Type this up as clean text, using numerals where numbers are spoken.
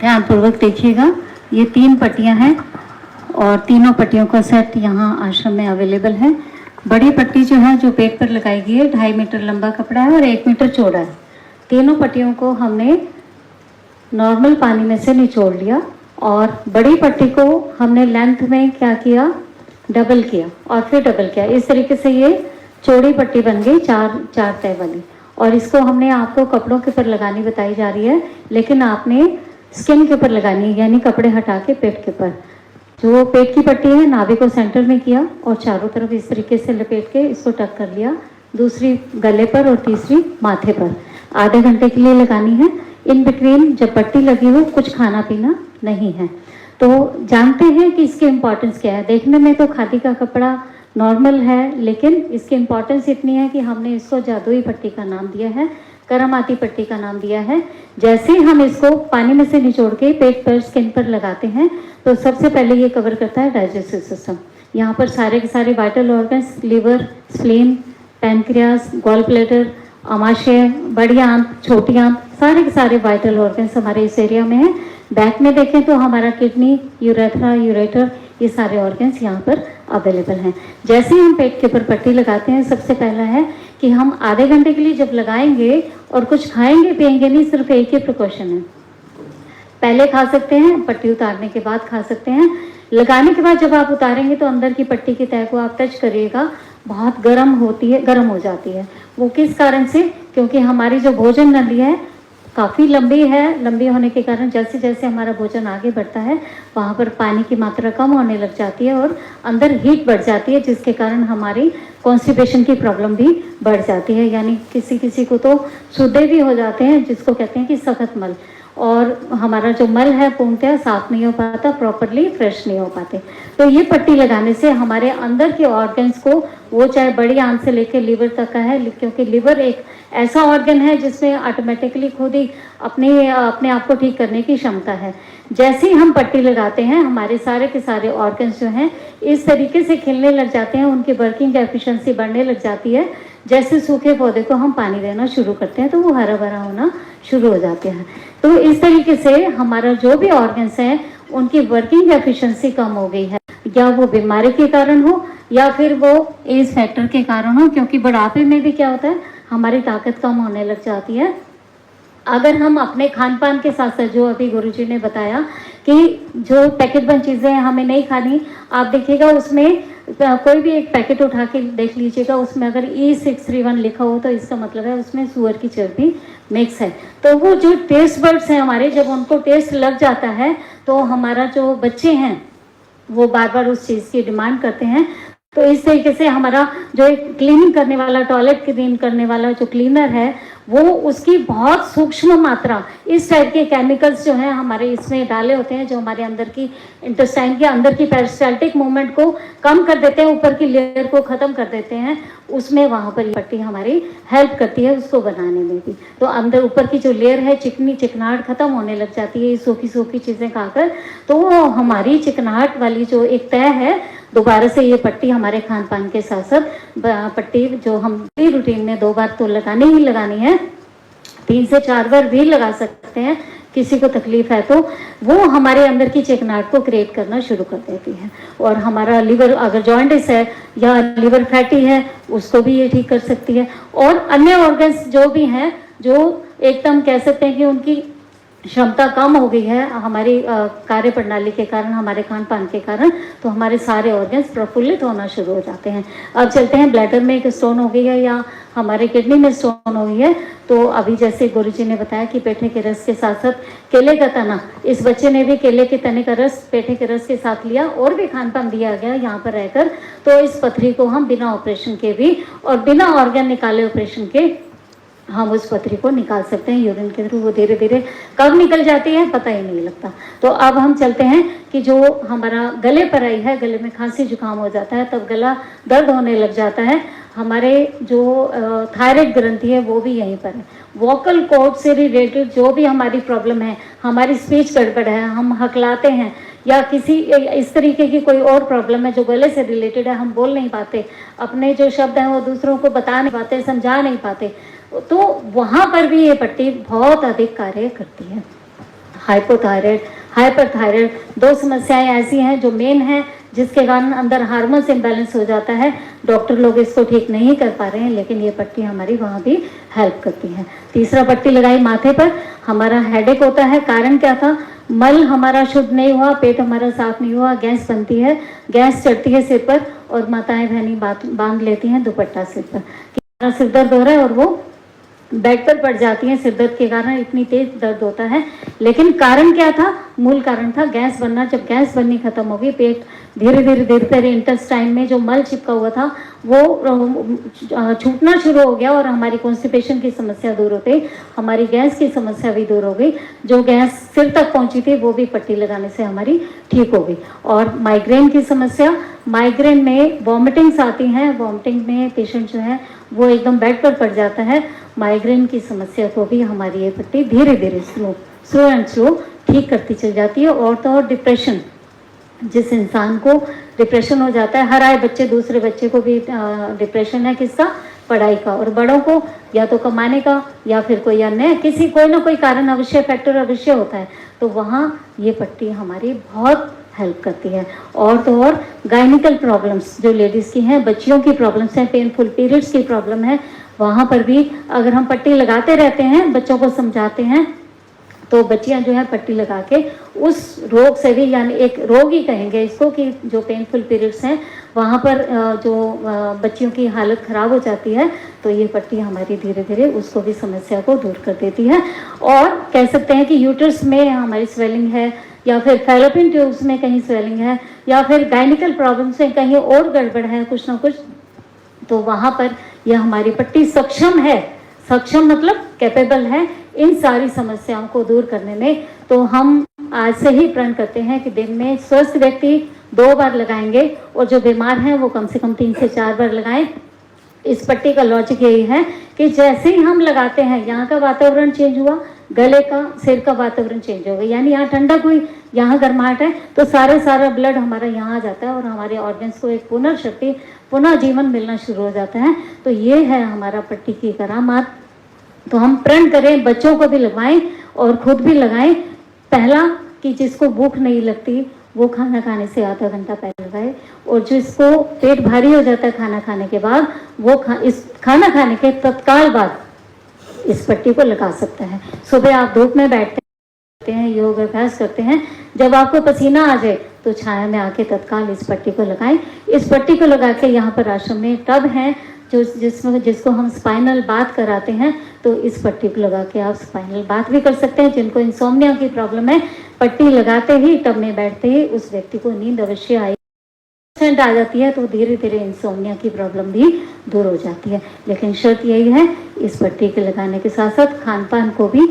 ध्यानपूर्वक देखिएगा, ये 3 पट्टियां हैं और तीनों पट्टियों का सेट यहाँ आश्रम में अवेलेबल है। बड़ी पट्टी जो है जो पेट पर लगाई गई है 2.5 मीटर लंबा कपड़ा है और 1 मीटर चौड़ा है। तीनों पट्टियों को हमने नॉर्मल पानी में से निचोड़ लिया और बड़ी पट्टी को हमने लेंथ में क्या किया, डबल किया और फिर डबल किया। इस तरीके से ये चौड़ी पट्टी बन गई, चार तय वाली। और इसको हमने आपको कपड़ों के ऊपर लगानी बताई जा रही है, लेकिन आपने स्किन के ऊपर लगानी है, यानी कपड़े हटा के पेट के ऊपर। जो पेट की पट्टी है नाभि को सेंटर में किया और चारों तरफ इस तरीके से लपेट के इसको टक कर लिया, दूसरी गले पर और तीसरी माथे पर। आधे घंटे के लिए लगानी है। इन बिटवीन जब पट्टी लगी हो कुछ खाना पीना नहीं है। तो जानते हैं कि इसकी इम्पोर्टेंस क्या है। देखने में तो खादी का कपड़ा नॉर्मल है, लेकिन इसकी इम्पोर्टेंस इतनी है कि हमने इसको जादुई पट्टी का नाम दिया है, करामाती पट्टी का नाम दिया है। जैसे ही हम इसको पानी में से निचोड़ के पेट पर, स्किन पर लगाते हैं तो सबसे पहले ये कवर करता है डाइजेस्टिव सिस्टम। यहाँ पर सारे के सारे vital organs, liver, spleen, pancreas, gallbladder, आमाशय, बड़ी आंत, छोटी आंत, सारे के सारे वाइटल ऑर्गन्स हमारे इस एरिया में हैं। बैक में देखें तो हमारा किडनी, यूरेथ्रा, यूरेटर, ये सारे ऑर्गन्स यहाँ पर अवेलेबल हैं। जैसे ही हम पेट के ऊपर पट्टी लगाते हैं, सबसे पहला है कि हम आधे घंटे के लिए जब लगाएंगे और कुछ खाएंगे पिएंगे नहीं, सिर्फ एक ही प्रिकॉशन है। पहले खा सकते हैं, पट्टी उतारने के बाद खा सकते हैं। लगाने के बाद जब आप उतारेंगे तो अंदर की पट्टी की तह को आप टच करिएगा, बहुत गर्म होती है, गर्म हो जाती है। वो किस कारण से? क्योंकि हमारी जो भोजन नली है काफ़ी लंबी है। लंबी होने के कारण जैसे जैसे हमारा भोजन आगे बढ़ता है वहाँ पर पानी की मात्रा कम होने लग जाती है और अंदर हीट बढ़ जाती है, जिसके कारण हमारी कॉन्स्टिपेशन की प्रॉब्लम भी बढ़ जाती है। यानी किसी किसी को तो सूदे भी हो जाते हैं, जिसको कहते हैं कि सख्त मल। और हमारा जो मल है पूर्णतः साफ नहीं हो पाता, प्रॉपरली फ्रेश नहीं हो पाते। तो ये पट्टी लगाने से हमारे अंदर के ऑर्गन्स को, वो चाहे बड़ी आंत से लेकर लिवर तक का है, क्योंकि लिवर एक ऐसा ऑर्गन है जिसमें ऑटोमेटिकली खुद ही अपने आप को ठीक करने की क्षमता है। जैसे ही हम पट्टी लगाते हैं हमारे सारे के सारे ऑर्गन्स जो हैं इस तरीके से खिलने लग जाते हैं, उनकी वर्किंग एफिशिएंसी बढ़ने लग जाती है। जैसे सूखे पौधे को हम पानी देना शुरू करते हैं तो वो हरा भरा होना शुरू हो जाते हैं। तो इस तरीके से हमारा जो भी ऑर्गन्स हैं उनकी वर्किंग एफिशिएंसी कम हो गई है, या वो बीमारी के कारण हो या फिर वो एज फैक्टर के कारण हो। क्योंकि बुढ़ापे में भी क्या होता है, हमारी ताकत कम होने लग जाती है। अगर हम अपने खान पान के साथ साथ, जो अभी गुरुजी ने बताया कि जो पैकेट बंद चीज़ें हमें नहीं खानी, आप देखिएगा उसमें कोई भी एक पैकेट उठा के देख लीजिएगा, उसमें अगर E631 लिखा हो तो इसका मतलब है उसमें सुअर की चर्बी मिक्स है। तो वो जो टेस्ट बर्ड्स हैं हमारे, जब उनको टेस्ट लग जाता है तो हमारा जो बच्चे हैं वो बार बार उस चीज़ की डिमांड करते हैं। तो इस तरीके से हमारा जो एक क्लीनिंग करने वाला, टॉयलेट क्लीन करने वाला जो क्लीनर है, वो उसकी बहुत सूक्ष्म मात्रा इस टाइप के केमिकल्स जो हैं हमारे इसमें डाले होते हैं, जो हमारे अंदर की इंटेस्टाइन के अंदर की पेरिस्टाल्टिक मूवमेंट को कम कर देते हैं, ऊपर की लेयर को ख़त्म कर देते हैं। उसमें वहाँ पर ये पट्टी हमारी हेल्प करती है उसको बनाने में भी। तो अंदर ऊपर की जो लेयर है चिकनी चिकनाहट ख़त्म होने लग जाती है सूखी सूखी चीज़ें खाकर। तो हमारी चिकनाहट वाली जो एक तय है, दोबारा से ये पट्टी हमारे खान पान के साथ साथ पट्टी जो हम रूटीन में 2 बार तो लगानी ही लगानी है, 3 से 4 बार भी लगा सकते हैं। किसी को तकलीफ है तो वो हमारे अंदर की चिकनाहट को क्रिएट करना शुरू कर देती है। और हमारा लिवर अगर जॉइंटिस है या लिवर फैटी है उसको भी ये ठीक कर सकती है। और अन्य ऑर्गन्स जो भी हैं, जो एकदम कह सकते हैं कि उनकी क्षमता कम हो गई है हमारी कार्य प्रणाली के कारण, हमारे खान पान के कारण, तो हमारे सारे ऑर्गन्स प्रफुल्लित होना शुरू हो जाते हैं। अब चलते हैं, ब्लैडर में एक स्टोन हो गई है या हमारे किडनी में स्टोन हो गई है, तो अभी जैसे गुरुजी ने बताया कि पेठे के रस के साथ साथ केले का तना, इस बच्चे ने भी केले के तने का रस पेठे के रस के साथ लिया और भी खान पान दिया गया यहाँ पर रहकर। तो इस पथरी को हम बिना ऑपरेशन के भी और बिना ऑर्गन निकाले ऑपरेशन के हम उस पथरी को निकाल सकते हैं यूरिन के थ्रू। वो धीरे धीरे कब निकल जाती है पता ही नहीं लगता। तो अब हम चलते हैं कि जो हमारा गले पर आई है, गले में खांसी जुकाम हो जाता है, तब गला दर्द होने लग जाता है। हमारे जो थायराइड ग्रंथि है वो भी यहीं पर है। वोकल कॉर्ड से रिलेटेड जो भी हमारी प्रॉब्लम है, हमारी स्पीच गड़बड़ है, हम हकलाते हैं या किसी इस तरीके की कोई और प्रॉब्लम है जो गले से रिलेटेड है, हम बोल नहीं पाते, अपने जो शब्द हैं वो दूसरों को बता नहीं पाते, समझा नहीं पाते, तो वहाँ पर भी ये पट्टी बहुत अधिक कार्य करती है। हाइपोथायराइड, हाइपरथायराइड, दो समस्याएं ऐसी हैं जो मेन हैं, जिसके कारण अंदर हार्मोन्स इम्बैलेंस हो जाता है। डॉक्टर लोग इसको ठीक नहीं कर पा रहे हैं, लेकिन ये पट्टी हमारी वहाँ भी हेल्प करती है। तीसरा पट्टी लगाई माथे पर, हमारा हेडेक होता है। कारण क्या था? मल हमारा शुद्ध नहीं हुआ, पेट हमारा साफ नहीं हुआ, गैस बनती है, गैस चढ़ती है सिर पर, और माताएं बहनी बांध लेती हैं दुपट्टा सिर पर कि हमारा सिर दर्द हो रहा है, और वो बेड पर पड़ जाती हैं। सिर दर्द के कारण इतनी तेज दर्द होता है, लेकिन कारण क्या था? मूल कारण था गैस बनना। जब गैस बननी खत्म हो गई, पेट धीरे धीरे धीरे धीरे इंटेस्टाइन में जो मल चिपका हुआ था वो छूटना शुरू हो गया, और हमारी कॉन्स्टिपेशन की समस्या दूर होती, हमारी गैस की समस्या भी दूर हो गई। जो गैस सिर तक पहुंची थी वो भी पट्टी लगाने से हमारी ठीक हो गई। और माइग्रेन की समस्या, माइग्रेन में वॉमिटिंग्स आती हैं, वॉमिटिंग में पेशेंट जो है वो एकदम बेड पर पड़ जाता है। माइग्रेन की समस्या को भी हमारी ये पट्टी धीरे धीरे स्लो एंड स्लो ठीक करती चल जाती है। और तो और डिप्रेशन, जिस इंसान को डिप्रेशन हो जाता है, हर आए बच्चे दूसरे बच्चे को भी डिप्रेशन है, किसका? पढ़ाई का। और बड़ों को या तो कमाने का या फिर कोई अन्य कोई ना कोई कारण अवश्य, फैक्टर अवश्य होता है, तो वहाँ ये पट्टी हमारी बहुत हेल्प करती है। और तो और गायनिकल प्रॉब्लम्स जो लेडीज़ की हैं, बच्चियों की प्रॉब्लम्स हैं, पेनफुल पीरियड्स की प्रॉब्लम है, वहाँ पर भी अगर हम पट्टी लगाते रहते हैं, बच्चों को समझाते हैं, तो बच्चियां जो है पट्टी लगा के उस रोग से भी, यानी एक रोग ही कहेंगे इसको, कि जो पेनफुल पीरियड्स हैं वहाँ पर जो बच्चियों की हालत ख़राब हो जाती है, तो ये पट्टी हमारी धीरे धीरे उसको भी समस्या को दूर कर देती है। और कह सकते हैं कि यूट्रस में हमारी स्वेलिंग है, या फिर फैलोपियन ट्यूब्स में कहीं स्वेलिंग है, या फिर गायनिकल प्रॉब्लम्स में कहीं और गड़बड़ है कुछ ना कुछ, तो वहाँ पर यह हमारी पट्टी सक्षम है। सक्षम मतलब कैपेबल है इन सारी समस्याओं को दूर करने में। तो हम आज से ही प्रण करते हैं कि दिन में स्वस्थ व्यक्ति 2 बार लगाएंगे, और जो बीमार हैं वो कम से कम 3 से 4 बार लगाएं। इस पट्टी का लॉजिक यही है कि जैसे ही हम लगाते हैं, यहाँ का वातावरण चेंज हुआ, गले का, सिर का वातावरण चेंज हो गया, यानी यहाँ ठंडक हुई, यहाँ गर्माहट है, तो सारा ब्लड हमारा यहाँ आ जाता है, और हमारे ऑर्गन्स को एक पुनर्शक्ति, पुनः जीवन मिलना शुरू हो जाता है। तो ये है हमारा पट्टी की करामात। तो हम प्रण करें, बच्चों को भी लगवाएं और खुद भी लगाएं। पहला कि जिसको भूख नहीं लगती वो खाना खाने से आधा घंटा पहले लगाए, और जिसको पेट भारी हो जाता है खाना खाने के बाद, वो खाना खाने के तत्काल बाद इस पट्टी को लगा सकता है। सुबह आप धूप में बैठते हैं, योग अभ्यास करते हैं, जब आपको पसीना आ जाए तो छाया में आके तत्काल इस पट्टी को लगाएं। इस पट्टी को लगा के यहाँ पर आश्रम में टब है जिसको हम स्पाइनल बाथ कराते हैं, तो इस पट्टी को लगा के आप स्पाइनल बाथ भी कर सकते हैं। जिनको इंसोम्निया की प्रॉब्लम है, पट्टी लगाते ही, टब में बैठते ही उस व्यक्ति को नींद अवश्य आ जाती है, तो धीरे धीरे इंसोम्निया की प्रॉब्लम भी दूर हो जाती है। लेकिन शर्त यही है, इस पट्टी के लगाने के साथ साथ खान पान को भी